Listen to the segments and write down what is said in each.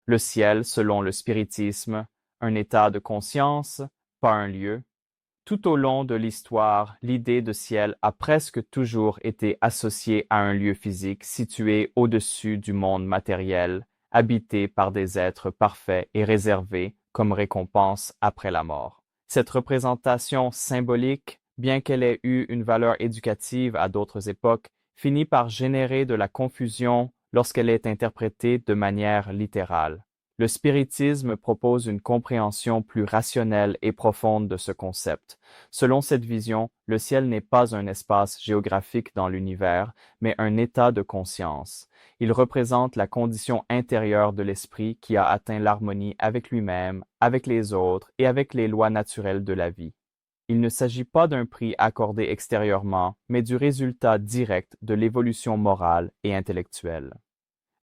Le ciel, selon le spiritisme, un état de conscience, pas un lieu. Tout au long de l'histoire, l'idée de ciel a presque toujours été associée à un lieu physique situé au-dessus du monde matériel, habité par des êtres parfaits et réservé comme récompense après la mort. Cette représentation symbolique, bien qu'elle ait eu une valeur éducative à d'autres époques, finit par générer de la confusion lorsqu'elle est interprétée de manière littérale. Le spiritisme propose une compréhension plus rationnelle et profonde de ce concept. Selon cette vision, le ciel n'est pas un espace géographique dans l'univers, mais un état de conscience. Il représente la condition intérieure de l'esprit qui a atteint l'harmonie avec lui-même, avec les autres et avec les lois naturelles de la vie. Il ne s'agit pas d'un prix accordé extérieurement, mais du résultat direct de l'évolution morale et intellectuelle.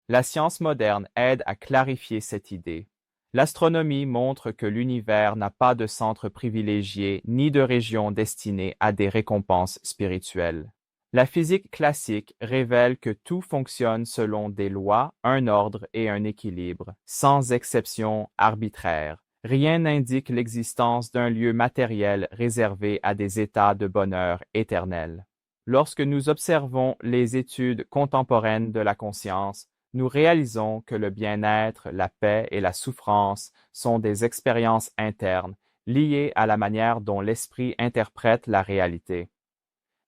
La science moderne aide à clarifier cette idée. L'astronomie montre que l'univers n'a pas de centre privilégié ni de région destinée à des récompenses spirituelles. La physique classique révèle que tout fonctionne selon des lois, un ordre et un équilibre, sans exception arbitraire. Rien n'indique l'existence d'un lieu matériel réservé à des états de bonheur éternel. Lorsque nous observons les études contemporaines de la conscience, nous réalisons que le bien-être, la paix et la souffrance sont des expériences internes liées à la manière dont l'esprit interprète la réalité.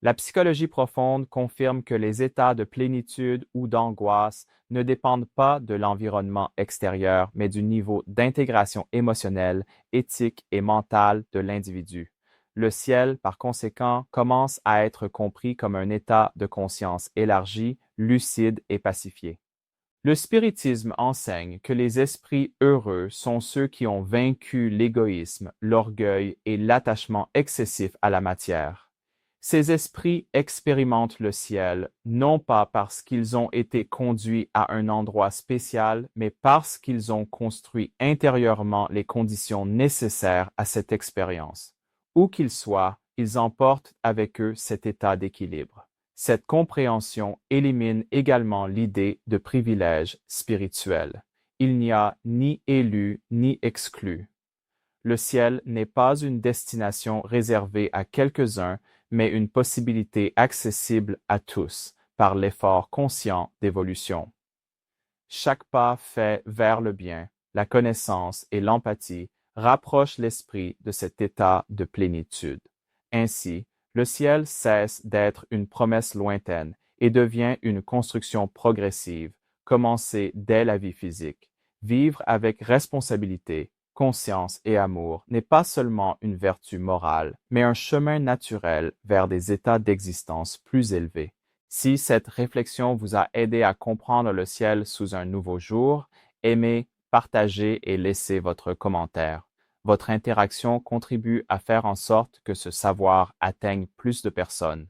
La psychologie profonde confirme que les états de plénitude ou d'angoisse ne dépendent pas de l'environnement extérieur, mais du niveau d'intégration émotionnelle, éthique et mentale de l'individu. Le ciel, par conséquent, commence à être compris comme un état de conscience élargi, lucide et pacifié. Le spiritisme enseigne que les esprits heureux sont ceux qui ont vaincu l'égoïsme, l'orgueil et l'attachement excessif à la matière. Ces esprits expérimentent le ciel, non pas parce qu'ils ont été conduits à un endroit spécial, mais parce qu'ils ont construit intérieurement les conditions nécessaires à cette expérience. Où qu'ils soient, ils emportent avec eux cet état d'équilibre. Cette compréhension élimine également l'idée de privilège spirituel. Il n'y a ni élu ni exclu. Le ciel n'est pas une destination réservée à quelques-uns, mais une possibilité accessible à tous par l'effort conscient d'évolution. Chaque pas fait vers le bien, la connaissance et l'empathie rapprochent l'esprit de cet état de plénitude. Ainsi, le ciel cesse d'être une promesse lointaine et devient une construction progressive, commencée dès la vie physique. Vivre avec responsabilité, conscience et amour n'est pas seulement une vertu morale, mais un chemin naturel vers des états d'existence plus élevés. Si cette réflexion vous a aidé à comprendre le ciel sous un nouveau jour, aimez, partagez et laissez votre commentaire. Votre interaction contribue à faire en sorte que ce savoir atteigne plus de personnes.